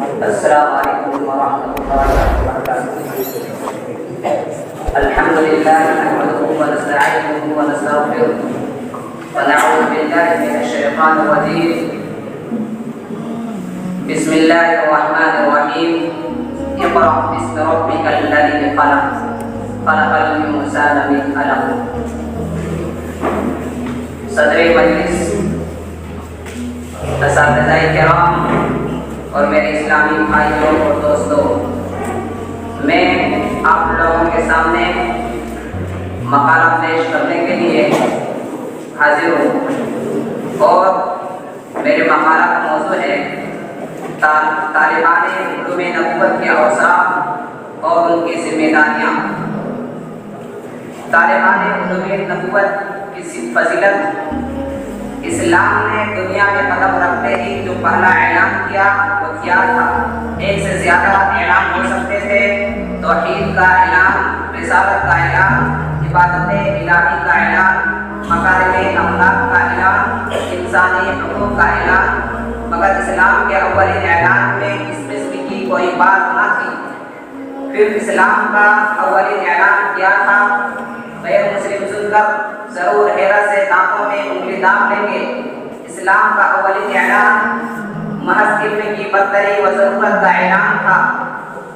السلام علیکم ورحمۃ اللہ وبرکاتہ. الحمد لله نحمده ونستعينه ونستغفره ونعوذ بالله من الشيطان الرجيم. بسم الله الرحمن الرحيم. اقرأ باسم ربك الذي خلق خلق الإنسان من علق. صدر مجلس، اساتذہ کرام اور میرے اسلامی بھائیوں اور دوستوں، میں آپ لوگوں کے سامنے مقالہ پیش کرنے کے لیے حاضر ہوں اور میرے مقالہ کا موضوع ہے طالبان علوم نبوت کے اوصاف اور ان کی ذمہ داریاں. طالبان علوم نبوت کی فضیلت. اسلام نے دنیا میں قدم رکھتے ہی جو پہلا اعلان کیا وہ کیا تھا؟ ایک سے زیادہ اعلان ہو سکتے تھے. توحید کا اعلان، رسالت کا اعلان، عبادت الہی کا اعلان، مکارم اخلاق کا اعلان، انسانی حقوق کا اعلان، مگر اسلام کے اولین اعلان میں اس قسم کی کوئی بات نہ تھی. پھر اسلام کا اولین اعلان کیا تھا؟ غیر مسلم سن کر ضرور حیرت سے دانتوں میں انگلی داغ لیں گے. اسلام کا اولین اعلان محض علم کی برتری و ضرورت کا اعلان تھا،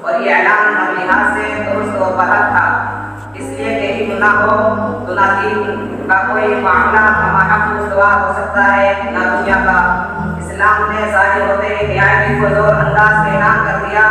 اور یہ اعلان ہر لحاظ سے درست و برحق تھا. اس لیے کہ علم نہ ہو تو نہ دین کا کوئی معاملہ ہمارا استوار ہو سکتا ہے نہ دنیا کا. اسلام نے ظاہر ہوتے ہی نہایت پرزور انداز میں اعلان کر دیا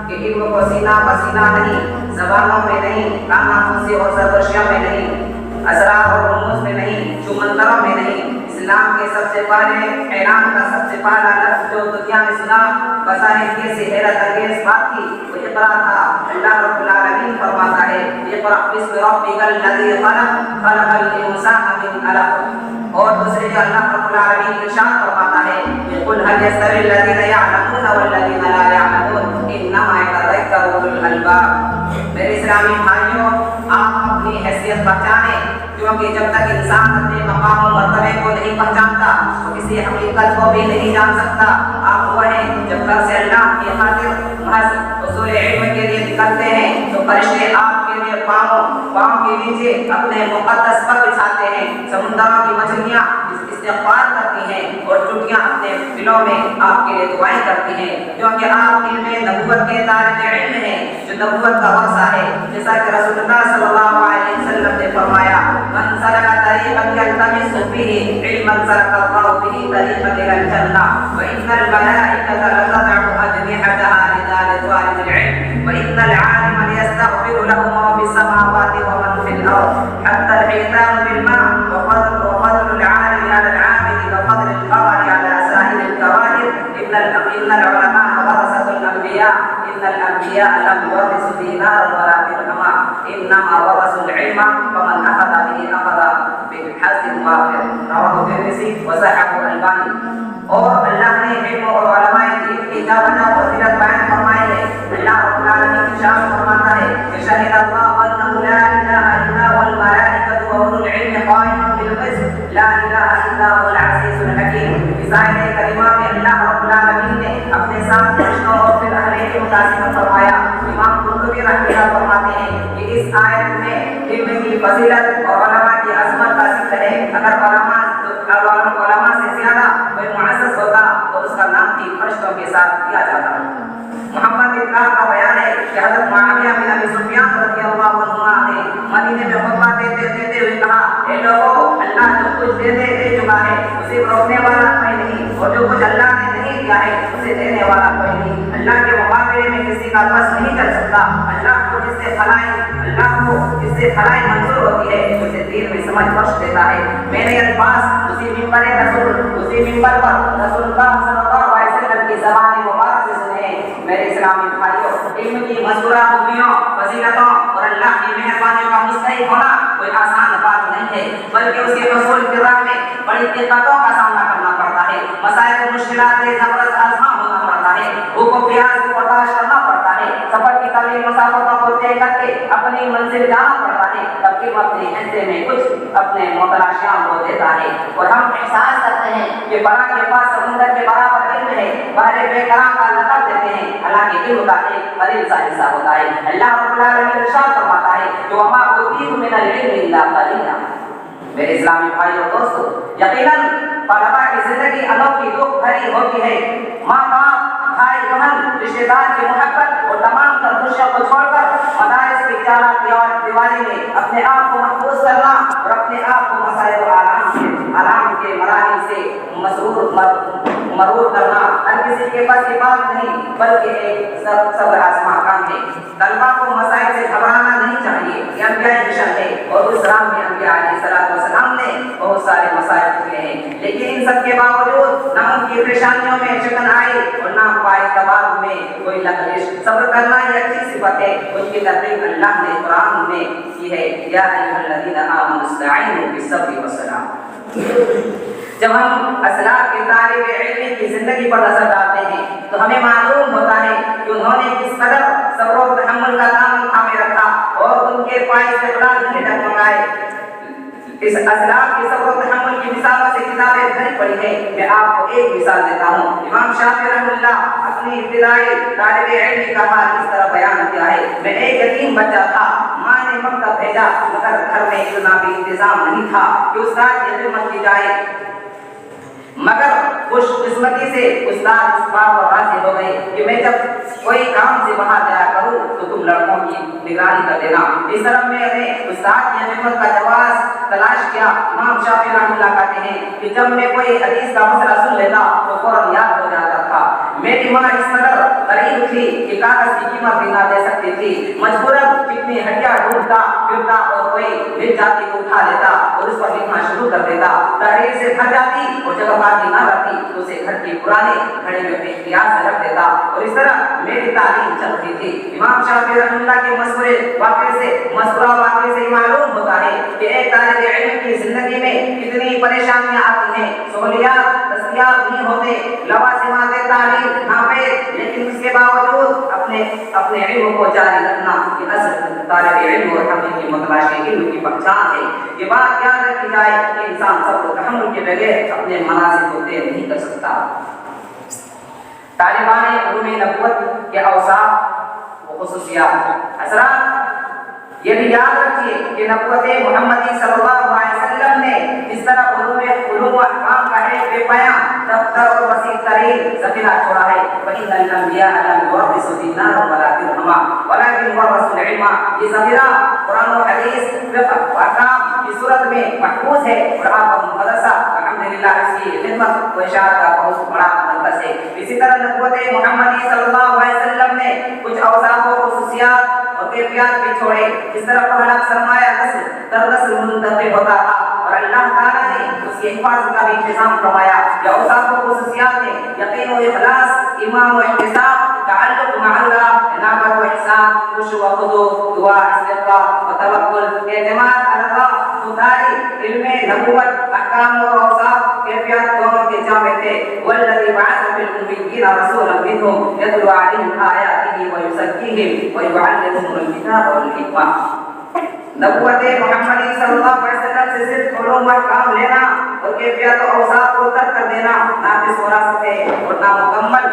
کہ علم کو سینہ بسینہ نہیں، زبانوں میں نہیں، کان نافذی اور سرگوشیوں میں نہیں، اسرار اور رموز میں نہیں، چمنتروں میں نہیں. اسلام کے سب سے پہلے اعلان کا سب سے پہلا لفظ جو دنیا میں سنا بظاہر یہ سے حیرت انگیز بات تھی وہ اقرا تھا. اللہ رب العالمین فرماتا ہے اقرأ باسم ربک الذی خلق خلق الانسان من علق. اور دوسری جگہ اللہ رب العالمین ارشاد فرماتا ہے قل هل يستوي الذين يعلمون والذين لا يعلمون انما يتذكر اولو الالباب. میرے اسلامی بھائیوں، آپ اپنی حیثیت پہچانیں، کیونکہ جب تک انسان اپنے مقام و مرتبے کو نہیں پہچانتا تو کسی حقیقت کو بھی نہیں جان سکتا. آپ وہ ہیں جب گھر سے اللہ کی خاطر محض حصول علم کے لیے نکلتے ہیں تو فرشتے آپ کے لیے پاؤں کے نیچے اپنے مقدس پر بچھاتے ہیں. سمندروں کی مچھلیاں استغفار کرتی ہیں اور چٹیاں اپنے دلوں میں آپ کے لیے دعائیں کرتی ہیں، کیونکہ آپ علم نبوت کے طالب علم ہیں جو نبوت کا ورثہ ہے. جیسا کہ رسول اللہ صلی اللہ علیہ وسلم نے فرمایا من سلک طریقا یلتمس فیہ علما سلک اللہ بہ طریقا الی الجنہ وان الملائکۃ لتضع اجنحتها لطالب العلم وان العالم لیستغفر له ما فی السماوات ومن فی الارض حتى الحیتان بالماء وفضل العالم على العابد كفضل القمر على سائر الكواكب. ان العلماء ورثة الانبیاء ان الانبیاء لم يورثوا دینارا ولا درہما انما ورثوا العلم فمن اخذ به اخذ بالحظ الوافر. رواه الترمذی وصححه الالبانی. اور اللہ نے علم اور علماء دین کی جا بجا فضیلت بیان فرمائی ہے. اللہ رب العالمین ارشاد فرماتا ہے کہ شہد اللہ انہ لا الہ الا هو الملائکۃ واولو العلم قائما بالقسط لا الہ الا هو العزیز الحکیم. اس آیت کریمہ میں اللہ رب العالمین نے اپنے ساتھ فرشتوں اور پھر اہل کے متاثر فرمایا. امام قرطبی رحمہ اللہ فرماتے ہیں کہ اس آیت میں علم کی فضیلت اور علماء کی عظمت کا ذکر ہے. اگر علماء سے زیادہ کوئی معزز ہوتا تو اس کا نام بھی فرشتوں کے ساتھ دیا جاتا. محمد اقرار کا بیان ہے کہ حضرت معاویہ بن ابی سفیان رضی اللہ عنہما نے مدینے میں خطبہ دیتے ہوئے کہا اے لوگوں، اللہ جو کچھ دے چکا ہے اسے روکنے والا کوئی نہیں، اور جو کچھ اللہ نے نہیں دیا ہے اسے دینے والا کوئی نہیں. اللہ کے مقابلے میں کسی کا بس نہیں چل سکتا. اللہ کو جس سے بھلائی منظور ہوتی ہے اسے دین میں سمجھ بخش دیتا ہے. میرے الفاظ اسی ممبر پر رسول اللہ صلی اللہ علیہ وسلم کی زبان مبارک سے سنے. میرے اسلامی بھائیوں، علم کی مذکورہ خوبیوں، فضیلتوں اور اللہ کی مہربانیوں کا مستحق ہونا کوئی آسان بات نہیں ہے، بلکہ اس کے حصول کی راہ میں بڑی دقتوں کا سامنا کرنا پڑتا ہے. مسائل و مشکلات زبردست آزما ہونا پڑتا ہے، بھوک و پیاس کو برداشت کرنا پڑتا ہے، سفر کی طویل مسافتوں کو طے کر کے اپنی منزل جانا پڑتا ہے. تب ترکیب اپنے حصے میں کچھ اپنے متلاشیاں کو دیتا ہے، اور ہم احساس کرتے ہیں کہ فلاں کے پاس سمندر کے برابر علم ہے، بحر بے کراں کا لقب دیتے ہیں، حالانکہ علم کا ایک قلیل سا حصہ ہوتا ہے۔ اللہ رب العالمین ارشاد فرماتا ہے کہ وما اوتیتم من العلم الا قلیلا۔ میرے اسلامی بھائی اور دوستو، یقیناً طلبا کی زندگی انوکھی دکھ بھری ہوتی ہے۔ ماں باپ، بھائی بہن، رشتے دار کی محبت اور تمام تر خوشیوں کو چھوڑ کر مدارس کی چار دیواری میں اپنے آپ کو محفوظ کرنا اور اپنے آپ کو مسائل و آرام کے مراحل سے مرور کرنا ہر کسی کے بس کی بات نہیں، بلکہ ایک صبر آزما کام ہے۔ طلبا کو مسائل سے گھبرانا نہیں چاہیے، یہ انبیاء مشن ہے، اور اس رام میں انبیاء علیہ السلام نے بہت سارے مسائل کیے ہیں، لیکن ان سب کے باوجود نہ ان کی پریشانیوں میں شکن آئی اور نہ پائے تباہ میں کوئی لغزش۔ صبر کرنا یہ اچھی صفت ہے، اس کی ترغیب اللہ نے قرآن میں کی ہے، یا ایھا الذین آمنوا استعینوا بالصبر والصلاۃ۔ جب ہم اسلاف کے طالب علم کی زندگی پر نظر ڈالتے ہیں تو ہمیں معلوم ہوتا ہے کہ انہوں نے کس قدر صبر و تحمل کا دامن تھامے رکھا اور ان کے پائے استقلال نہیں ڈگمگائے۔ اس اسلاف کی صبر و تحمل کی مثالوں سے کتابیں بھری پڑی ہیں۔ میں آپ کو ایک مثال دیتا ہوں۔ امام شافعی رحمہ اللہ اپنی ابتدائی طالب علم کا حال اس طرح بیان کیا ہے: میں ایک یتیم بچہ تھا، ماں نے مکتب بھیجا، مگر گھر میں اتنا بھی انتظام نہیں تھا کہ استاد کی خدمت کی جائے، مگر خوش قسمتی سے استاد اس بات پر راضی ہو گئے کہ میں جب کوئی کام سے باہر جایا کروں تو تم لڑکوں کی نگرانی کر دینا۔ اس طرح میں نے استاد کی خدمت کا جواز تلاش کیا۔ امام شافعی رحمہ اللہ کہتے ہیں کہ جب میں کوئی حدیث کا مسئلہ سن لیتا تو فوراً یاد ہو جاتا تھا۔ میری ماں اس قدر غریب تھی کہ کاغذ کی قیمت بھی نہ دے سکتی تھی، مجبوراً کتنی ہڈیاں ڈھونڈتا پھرتا اور کوئی مل جاتی تو اٹھا لیتا اور اس پر لکھنا شروع کر دیتا۔ تحریر سے بھر جاتی اور جگہ باقی نہ رہتی تو اسے گھر کے پرانے گھڑے میں اپنے اختیار سے رکھ دیتا، اور اس طرح میری تعلیم چل رہی تھی۔ امام شافعی رحمہ اللہ کے مذکورہ واقعے سے معلوم ہوتا ہے کہ ایک طالب علم کی زندگی میں کتنی پریشانیاں آتی ہیں۔ سہولیات دستیاب نہیں ہوتے، لوازمات تعلیم ناپید، لیکن اس کے باوجود اپنے علم کو جاری رکھنا یہ اصل طالب علم اور حقیقی متلاشی علم کی پہچان ہے۔ یہ بات یاد رکھی جائے کہ انسان صبر و تحمل کے بغیر اپنے منازل کو طے نہیں کر سکتا۔ طالبان علوم نبوت کے اوصاف و خصوصیات۔ حضرات یہ بھی یاد رکھیے کہ نبوت محمدی صلی اللہ علیہ وسلم نے جس طرح علوم و احکام کا ایک بے بیان دفتر اور وسیع ترین ذخیرہ چھوڑا ہے، وَإِنَّ الْأَنْبِيَاءَ لَمْ يُوَرِّثُوا دِينَارًا وَلَا دِرْهَمًا وَلَكِنْ وَرَّثُوا الْعِلْمَ۔ یہ ذخیرہ قرآن و حدیث فقہ و احکام کی صورت میں محفوظ ہے، اور آپ کا مدرسہ الحمدللہ اس کی خدمت و اشاعت کا بہت بڑا مرکز ہے۔ اسی طرح نبوت محمدی صلی اللہ علیہ وسلم نے کچھ اوصاف و خصوصیات اور کیفیات بھی چھوڑے۔ اس طرح پہلا سرمایہ نسل در نسل منتقل ہوتا تھا، اور اللہ تعالیٰ نے اس کی حفاظت کا بھی انتظام فرمایا۔ یہ اوصاف و خصوصیات ہیں: یقین و اخلاص، ایمان و احتساب، تعلق مع اللہ، انابت و احسان، خشوع و خضوع، دعا، استغفار و توکل، اعتماد علی اللہ، خودداری، علم نبوت، احکام و اوصاف، کیفیات دونوں کے جامع تھے۔ والذی بعث فی الأمین رسولا منہم یتلو علیہم آیاتہ ویزکیہم ویعلمہم الکتاب والحکمہ۔ نبوت محمدی صلی اللہ علیہ وسلم سے صرف علوم و احکام لینا اور کیفیات و اوصاف کو ترک کر دینا ناقص وراثت ہے اور نامکمل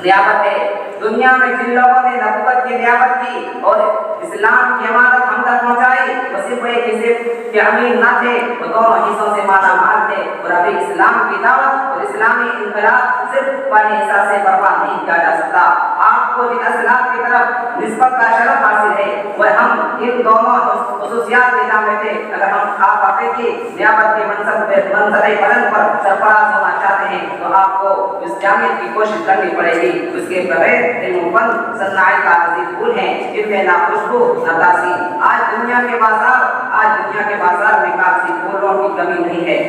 نیابت ہے۔ دنیا میں جن لوگوں نے نبوت کی نیابت کی اور اسلام کی امانت ہم تک پہنچائی وہ صرف ایک حزب کے امین نہ تھے، وہ دونوں حصوں سے مالا مال تھے، اور ابھی اسلام کی دعوت اور اسلامی انقلاب صرف پہلے حصہ سے برپا نہیں کیا جا سکتا۔ آپ کو جن اسلاف کی طرف نسبت کا شرف حاصل ہے وہ ہم ان دونوں خصوصیات کے جامع تھے۔ اگر ہم آپ حقیقی نیابت کے منصب بلند پر سرفراز ہونا چاہتے ہیں تو آپ کو اس جامعیت کی کوشش کرنی پڑے گی۔ اس کے بغیر علم و فن صناعی کا عظیم پھول ہیں جن میں نہ خوشبو نہ تاثیر۔ آج دنیا کے بازار میں کاغذی پھولوں کی کمی نہیں ہے۔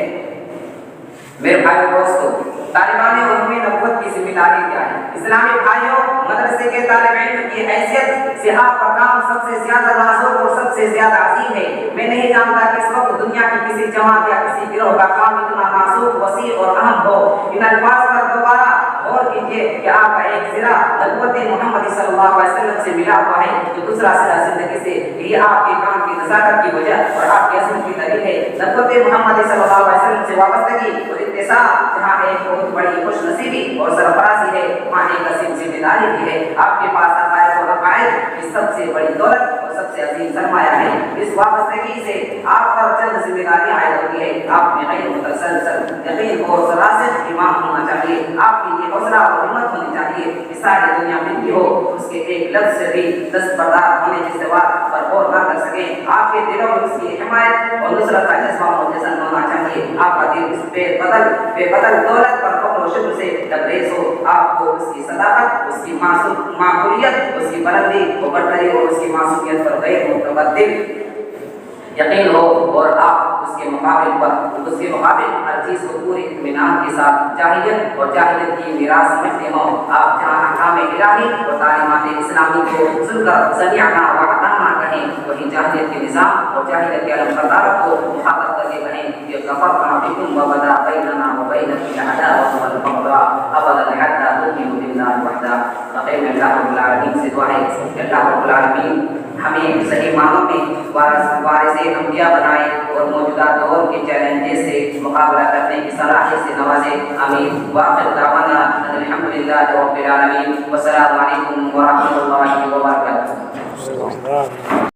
میرے بھائی دوستو، طالبان علوم نبوت کی ذمہ داری کیا ہے؟ اسلامی بھائیوں، مدرسے کے طالب علم کی حیثیت سے آپ کا کام سب سے زیادہ نازک اور سب سے زیادہ عظیم ہے۔ میں نہیں جانتا کہ اس وقت دنیا کی کسی جماعت یا کسی گروہ کا کام اتنا نازک، وسیع اور اہم ہو۔ ان الفاظ پر دوبارہ غور کیجیے یہ کہ آپ کا ایک سرا نبوت محمد صلی اللہ علیہ وسلم سے ملا ہوا ہے، جو دوسرا سرا زندگی سے، یہ آپ کے کام کی نزاکت کی وجہ اور آپ کے عزم کی دلیل ہے۔ نبوت محمد صلی اللہ علیہ وسلم سے وابستگی اور اتصال جہاں ایک بہت بڑی خوش نصیبی اور سرفرازی ہے، وہاں ایک عظیم ذمہ داری بھی ہے۔ آپ کے پاس عقائد و عقائد کی سب سے بڑی دولت اور سب سے عظیم سرمایہ ہے۔ اس وابستگی سے آپ پر چند ذمہ داریاں عائد ہوتی ہے۔ آپ میں غیر متسلسل یقین اور راسخ ایمان ہونا چاہیے۔ آپ کی یہ حوصلہ اور ہمت ہونی چاہیے کہ ساری دنیا ملتی ہو اس کے ایک لفظ سے بھی دستبردار ہونے کے سوا پر غور نہ کر سکیں۔ آپ کے دلوں میں اس کی حمایت اور نصرت کا جذبہ متزن ہونا چاہیے۔ آپ کا دل اس بے بدل دولت پر فخر و شکر سے لبریز ہو۔ آپ کو اس کی صداقت، اس کی معقولیت، اس کی بلندی و برتری اور اس کی معصومیت پر غیر متبدل یقین ہو، اور آپ اس کے مقابل ہر چیز کو پورے اطمینان کے ساتھ جاہلیت اور جاہلیت کی میراث سمجھتے ہوں۔ آپ جہاں احکام الہی اور تعلیمات اسلامی کو سن کر سمعنا و اطعنا کہیں، وہیں جاہلیت کے نظام اور جاہلیت کے علم بردارت کو مخاطب کر کے کہیں کہ کفرنا بکم وبدا بیننا وبینکم العداوۃ والبغضاء ابدا حتی تؤمنوا باللہ وحدہ۔ فقیر اللہ رب العالمین سے دعا ہے کہ اللہ رب العالمین ہمیں صحیح معنوں میں وارث انبیاء بنائے اور موجودہ دور کے چیلنجز سے مقابلہ کرنے کی صلاحیت سے نوازے۔ آمین۔ وآخر دعوانا ان الحمدللہ رب العالمین، والسلام علیکم ورحمۃ اللہ وبرکاتہ۔